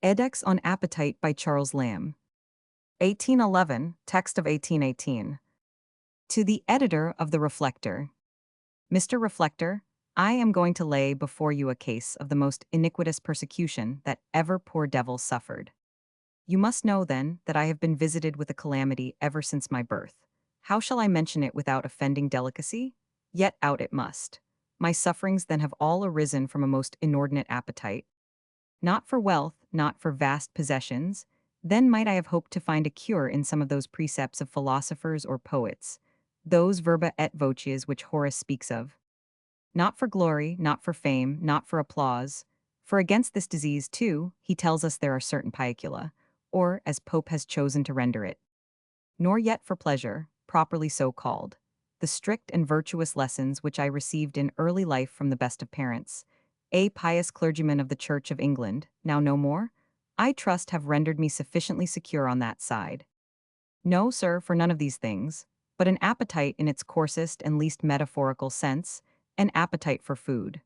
Edax on Appetite by Charles Lamb. 1811, text of 1818. To the editor of The Reflector. Mr. Reflector, I am going to lay before you a case of the most iniquitous persecution that ever poor devil suffered. You must know, then, that I have been visited with a calamity ever since my birth. How shall I mention it without offending delicacy? Yet out it must. My sufferings then have all arisen from a most inordinate appetite, not for wealth, not for vast possessions. Then might I have hoped to find a cure in some of those precepts of philosophers or poets, those verba et voces which Horace speaks of. Not for glory, not for fame, not for applause. For against this disease, too, he tells us there are certain piacula, or, as Pope has chosen to render it, nor yet for pleasure, properly so called. The strict and virtuous lessons which I received in early life from the best of parents, a pious clergyman of the Church of England, now no more, I trust have rendered me sufficiently secure on that side. No, sir, for none of these things, but an appetite in its coarsest and least metaphorical sense, an appetite for food.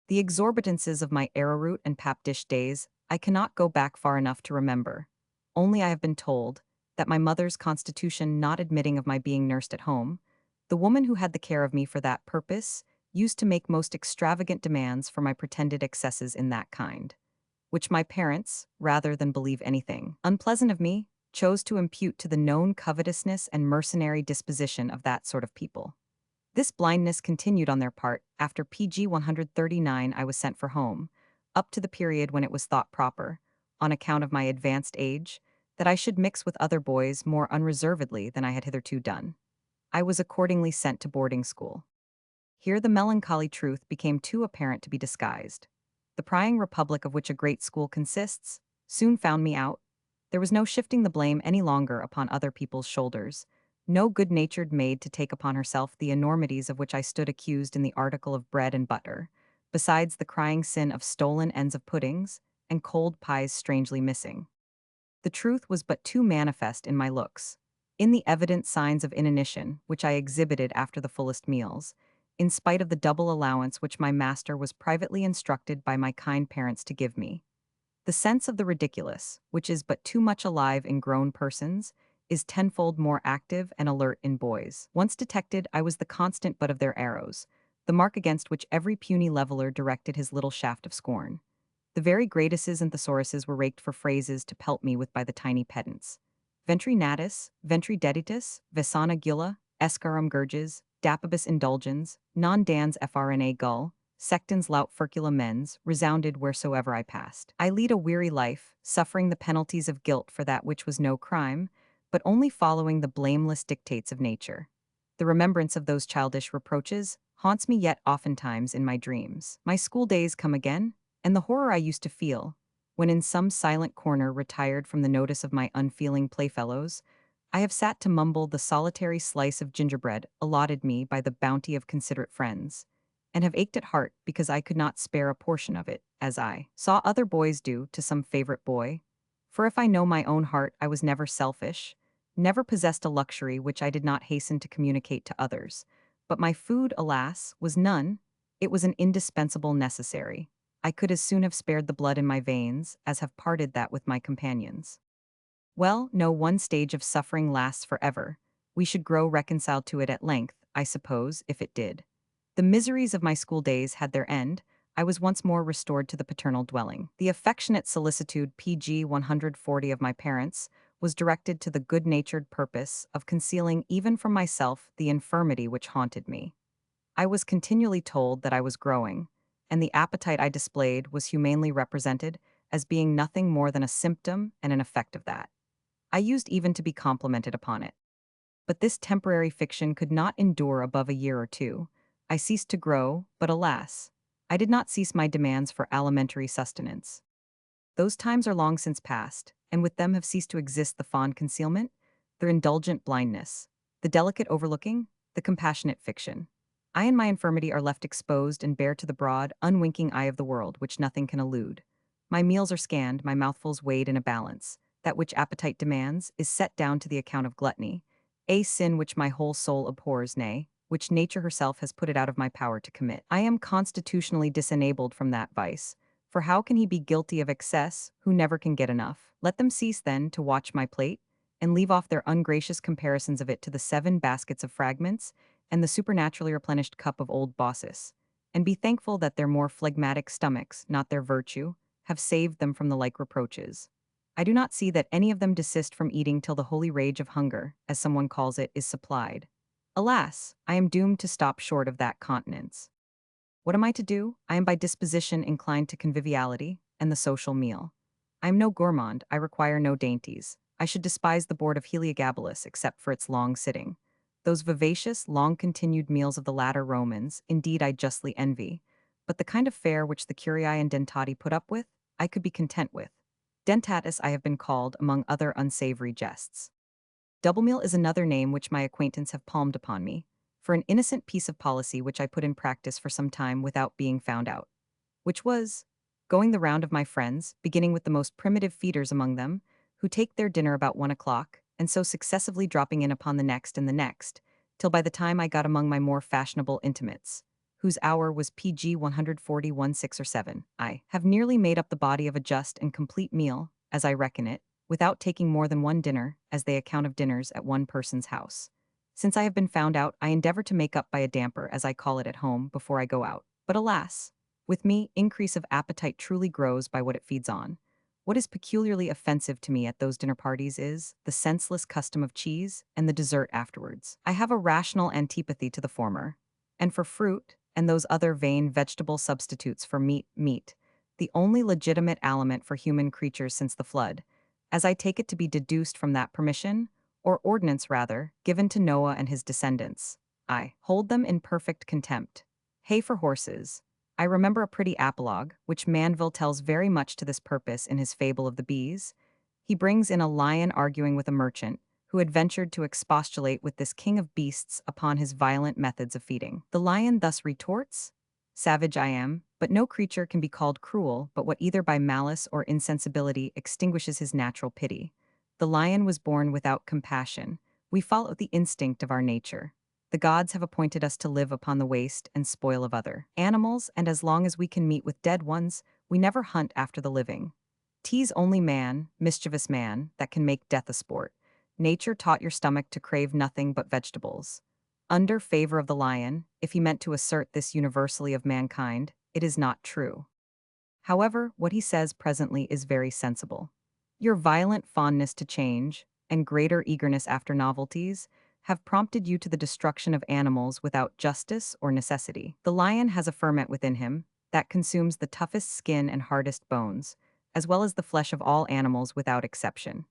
The exorbitances of my arrowroot and pap dish days I cannot go back far enough to remember. Only I have been told that my mother's constitution not admitting of my being nursed at home, the woman who had the care of me for that purpose used to make most extravagant demands for my pretended excesses in that kind, which my parents, rather than believe anything unpleasant of me, chose to impute to the known covetousness and mercenary disposition of that sort of people. This blindness continued on their part after PG 139 I was sent for home, up to the period when it was thought proper, on account of my advanced age, that I should mix with other boys more unreservedly than I had hitherto done. I was accordingly sent to boarding school. Here the melancholy truth became too apparent to be disguised. The prying republic of which a great school consists soon found me out. There was no shifting the blame any longer upon other people's shoulders, no good-natured maid to take upon herself the enormities of which I stood accused in the article of bread and butter, besides the crying sin of stolen ends of puddings and cold pies strangely missing. The truth was but too manifest in my looks, in the evident signs of inanition which I exhibited after the fullest meals, in spite of the double allowance which my master was privately instructed by my kind parents to give me. The sense of the ridiculous, which is but too much alive in grown persons, is tenfold more active and alert in boys. Once detected, I was the constant butt of their arrows, the mark against which every puny leveler directed his little shaft of scorn. The very Gratuses and thesauruses were raked for phrases to pelt me with by the tiny pedants. Ventri natus, ventri deditus, vesana gula, escarum gurges, dapibus indulgens, non dans frna gull, sectans laut furcula mens, resounded wheresoever I passed. I lead a weary life, suffering the penalties of guilt for that which was no crime, but only following the blameless dictates of nature. The remembrance of those childish reproaches haunts me yet oftentimes in my dreams. My school days come again, and the horror I used to feel, when in some silent corner retired from the notice of my unfeeling playfellows, I have sat to mumble the solitary slice of gingerbread allotted me by the bounty of considerate friends, and have ached at heart because I could not spare a portion of it, as I saw other boys do to some favorite boy. For if I know my own heart, I was never selfish, never possessed a luxury which I did not hasten to communicate to others. But my food, alas, was none. It was an indispensable necessary. I could as soon have spared the blood in my veins as have parted that with my companions. Well, no one stage of suffering lasts forever. We should grow reconciled to it at length, I suppose, if it did. The miseries of my school days had their end. I was once more restored to the paternal dwelling. The affectionate solicitude PG 140 of my parents was directed to the good-natured purpose of concealing even from myself the infirmity which haunted me. I was continually told that I was growing, and the appetite I displayed was humanely represented as being nothing more than a symptom and an effect of that. I used even to be complimented upon it. But this temporary fiction could not endure above a year or two. I ceased to grow, but alas, I did not cease my demands for alimentary sustenance. Those times are long since past, and with them have ceased to exist the fond concealment, the indulgent blindness, the delicate overlooking, the compassionate fiction. I and my infirmity are left exposed and bare to the broad, unwinking eye of the world, which nothing can elude. My meals are scanned, my mouthfuls weighed in a balance. That which appetite demands is set down to the account of gluttony, a sin which my whole soul abhors, nay, which nature herself has put it out of my power to commit. I am constitutionally disenabled from that vice, For how can he be guilty of excess who never can get enough? Let them cease then to watch my plate, and leave off their ungracious comparisons of it to the 7 baskets of fragments and the supernaturally replenished cup of old bosses, and be thankful that their more phlegmatic stomachs, not their virtue, have saved them from the like reproaches. I do not see that any of them desist from eating till the holy rage of hunger, as someone calls it, is supplied. Alas, I am doomed to stop short of that continence. What am I to do? I am by disposition inclined to conviviality and the social meal. I am no gourmand, I require no dainties. I should despise the board of Heliogabalus except for its long sitting. Those vivacious, long-continued meals of the latter Romans, indeed I justly envy. But the kind of fare which the curiae and dentati put up with, I could be content with. Dentatus I have been called, among other unsavory jests. Double meal is another name which my acquaintance have palmed upon me, for an innocent piece of policy which I put in practice for some time without being found out, which was going the round of my friends, beginning with the most primitive feeders among them, who take their dinner about 1 o'clock, and so successively dropping in upon the next and the next, till by the time I got among my more fashionable intimates, whose hour was PG 141 6 or 7, I have nearly made up the body of a just and complete meal, as I reckon it, without taking more than one dinner, as they account of dinners at one person's house. Since I have been found out, I endeavor to make up by a damper, as I call it at home, before I go out. But alas! With me, increase of appetite truly grows by what it feeds on. What is peculiarly offensive to me at those dinner parties is the senseless custom of cheese and the dessert afterwards. I have a rational antipathy to the former. And for fruit, and those other vain vegetable substitutes for meat, the only legitimate aliment for human creatures since the flood, as I take it to be deduced from that permission, or ordinance rather, given to Noah and his descendants, I hold them in perfect contempt. Hay for horses. I remember a pretty apologue, which Manville tells very much to this purpose in his fable of the bees. He brings in a lion arguing with a merchant, who had ventured to expostulate with this king of beasts upon his violent methods of feeding. The lion thus retorts, "Savage I am, but no creature can be called cruel but what either by malice or insensibility extinguishes his natural pity. The lion was born without compassion. We follow the instinct of our nature. The gods have appointed us to live upon the waste and spoil of other animals, and as long as we can meet with dead ones, we never hunt after the living. 'Tis only man, mischievous man, that can make death a sport. Nature taught your stomach to crave nothing but vegetables. Under favor of the lion, if he meant to assert this universally of mankind, it is not true. However, what he says presently is very sensible. Your violent fondness to change, and greater eagerness after novelties, have prompted you to the destruction of animals without justice or necessity. The lion has a ferment within him that consumes the toughest skin and hardest bones, as well as the flesh of all animals without exception.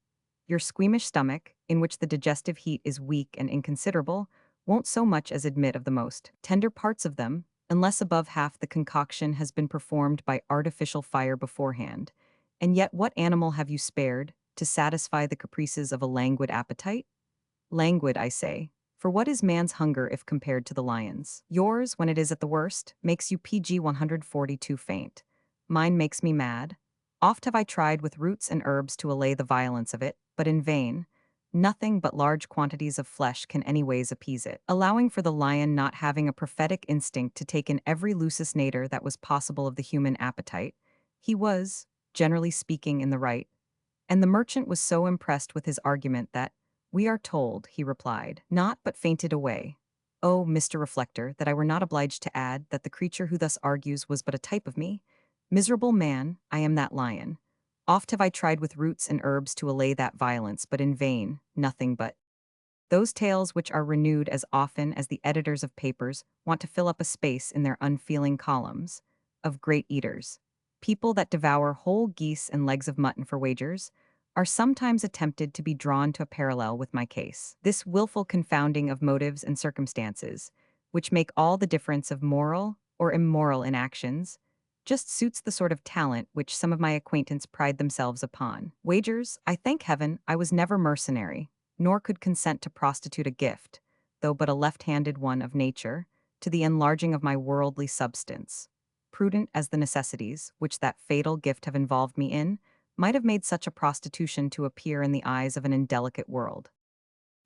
Your squeamish stomach, in which the digestive heat is weak and inconsiderable, won't so much as admit of the most tender parts of them, unless above half the concoction has been performed by artificial fire beforehand. And yet what animal have you spared to satisfy the caprices of a languid appetite? Languid, I say, for what is man's hunger if compared to the lion's? Yours, when it is at the worst, makes you PG 142 faint. Mine makes me mad. Oft have I tried with roots and herbs to allay the violence of it, but in vain. Nothing but large quantities of flesh can anyways appease it. Allowing for the lion not having a prophetic instinct to take in every lusus natur that was possible of the human appetite, he was, generally speaking, in the right. And the merchant was so impressed with his argument that, "We are told," he replied, "not but fainted away. Oh, Mr. Reflector, that I were not obliged to add that the creature who thus argues was but a type of me. Miserable man, I am that lion. Oft have I tried with roots and herbs to allay that violence, but in vain, nothing but those tales which are renewed as often as the editors of papers want to fill up a space in their unfeeling columns, of great eaters. People that devour whole geese and legs of mutton for wagers are sometimes attempted to be drawn to a parallel with my case. This willful confounding of motives and circumstances, which make all the difference of moral or immoral in actions, just suits the sort of talent which some of my acquaintance pride themselves upon. Wagers, I thank heaven, I was never mercenary, nor could consent to prostitute a gift, though but a left-handed one of nature, to the enlarging of my worldly substance. Prudent as the necessities, which that fatal gift have involved me in, might have made such a prostitution to appear in the eyes of an indelicate world.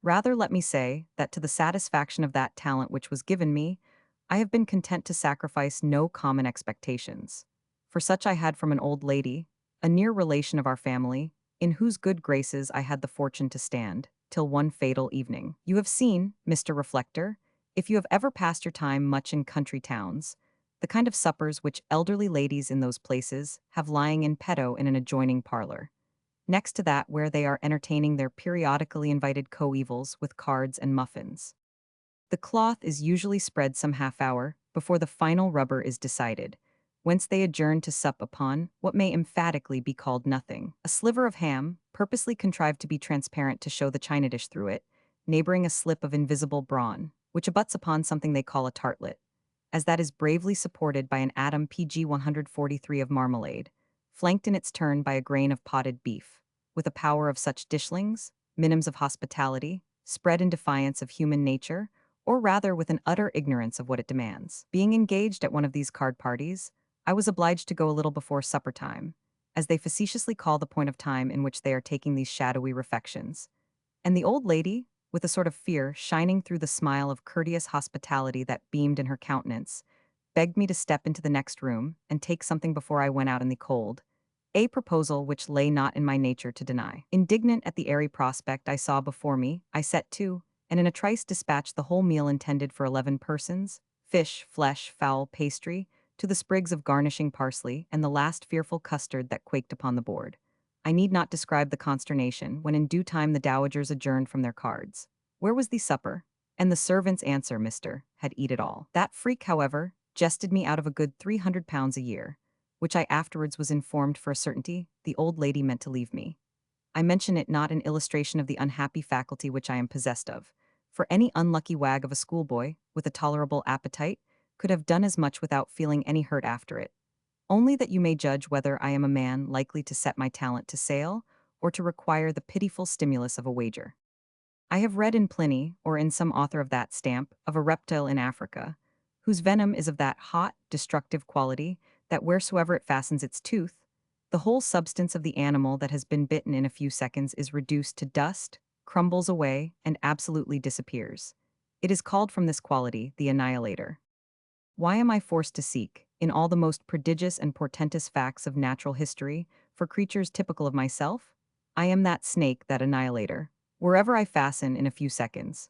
Rather let me say, that to the satisfaction of that talent which was given me, I have been content to sacrifice no common expectations. for such I had from an old lady, a near relation of our family, in whose good graces I had the fortune to stand, till one fatal evening. You have seen, Mr. Reflector, if you have ever passed your time much in country towns, the kind of suppers which elderly ladies in those places have lying in petto in an adjoining parlor, next to that where they are entertaining their periodically invited coevals with cards and muffins. The cloth is usually spread some half hour before the final rubber is decided, whence they adjourn to sup upon what may emphatically be called nothing. A sliver of ham, purposely contrived to be transparent to show the china dish through it, neighboring a slip of invisible brawn, which abuts upon something they call a tartlet, as that is bravely supported by an atom PG 143 of marmalade, flanked in its turn by a grain of potted beef, with a power of such dishlings, minims of hospitality, spread in defiance of human nature, or rather with an utter ignorance of what it demands. Being engaged at one of these card parties, I was obliged to go a little before supper time, as they facetiously call the point of time in which they are taking these shadowy refections. And the old lady, with a sort of fear shining through the smile of courteous hospitality that beamed in her countenance, begged me to step into the next room and take something before I went out in the cold, a proposal which lay not in my nature to deny. Indignant at the airy prospect I saw before me, I set to, and in a trice dispatched the whole meal intended for 11 persons, fish, flesh, fowl, pastry, to the sprigs of garnishing parsley, and the last fearful custard that quaked upon the board. I need not describe the consternation when in due time the dowagers adjourned from their cards. Where was the supper? And the servant's answer, Mr. had eat it all. That freak, however, jested me out of a good £300 a year, which I afterwards was informed for a certainty the old lady meant to leave me. I mention it not in illustration of the unhappy faculty which I am possessed of, for any unlucky wag of a schoolboy, with a tolerable appetite, could have done as much without feeling any hurt after it, only that you may judge whether I am a man likely to set my talent to sale, or to require the pitiful stimulus of a wager. I have read in Pliny, or in some author of that stamp, of a reptile in Africa, whose venom is of that hot, destructive quality, that wheresoever it fastens its tooth, the whole substance of the animal that has been bitten in a few seconds is reduced to dust, crumbles away, and absolutely disappears. It is called from this quality the annihilator. Why am I forced to seek, in all the most prodigious and portentous facts of natural history, for creatures typical of myself? I am that snake, that annihilator, wherever I fasten in a few seconds.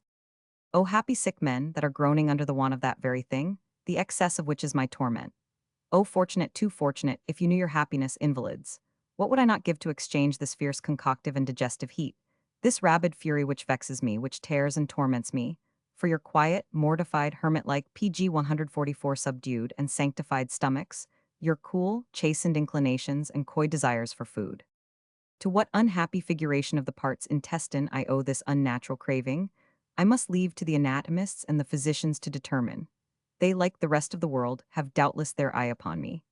O happy sick men that are groaning under the want of that very thing, the excess of which is my torment. O fortunate, too fortunate, if you knew your happiness, invalids. What would I not give to exchange this fierce concoctive and digestive heat, this rabid fury which vexes me, which tears and torments me, for your quiet, mortified, hermit-like PG 144 subdued and sanctified stomachs, your cool, chastened inclinations and coy desires for food? To what unhappy figuration of the parts intestine I owe this unnatural craving, I must leave to the anatomists and the physicians to determine. They, like the rest of the world, have doubtless their eye upon me.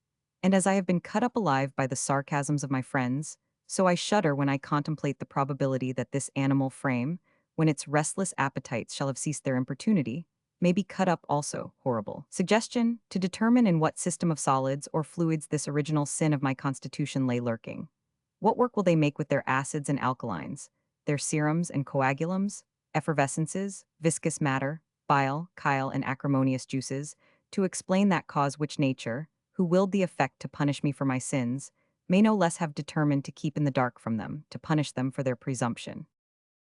And as I have been cut up alive by the sarcasms of my friends, so I shudder when I contemplate the probability that this animal frame, when its restless appetites shall have ceased their importunity, may be cut up also. Horrible suggestion, to determine in what system of solids or fluids this original sin of my constitution lay lurking. What work will they make with their acids and alkalines, their serums and coagulums, effervescences, viscous matter, bile, chyle, and acrimonious juices, to explain that cause which nature, who willed the effect to punish me for my sins, may no less have determined to keep in the dark from them, to punish them for their presumption?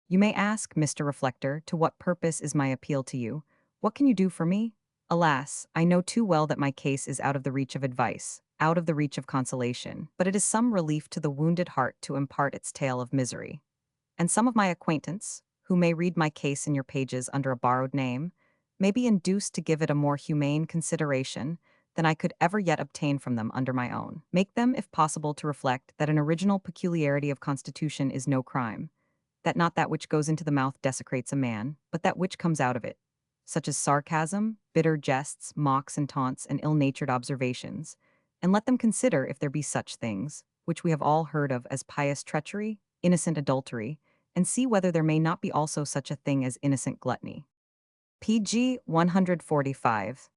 You may ask, Mr. Reflector, to what purpose is my appeal to you? What can you do for me? Alas, I know too well that my case is out of the reach of advice, out of the reach of consolation, but it is some relief to the wounded heart to impart its tale of misery. And some of my acquaintance, who may read my case in your pages under a borrowed name, may be induced to give it a more humane consideration than I could ever yet obtain from them under my own. Make them, if possible, to reflect that an original peculiarity of constitution is no crime, that not that which goes into the mouth desecrates a man, but that which comes out of it, such as sarcasm, bitter jests, mocks and taunts, and ill-natured observations, and let them consider if there be such things, which we have all heard of as pious treachery, innocent adultery, and see whether there may not be also such a thing as innocent gluttony. PG 145.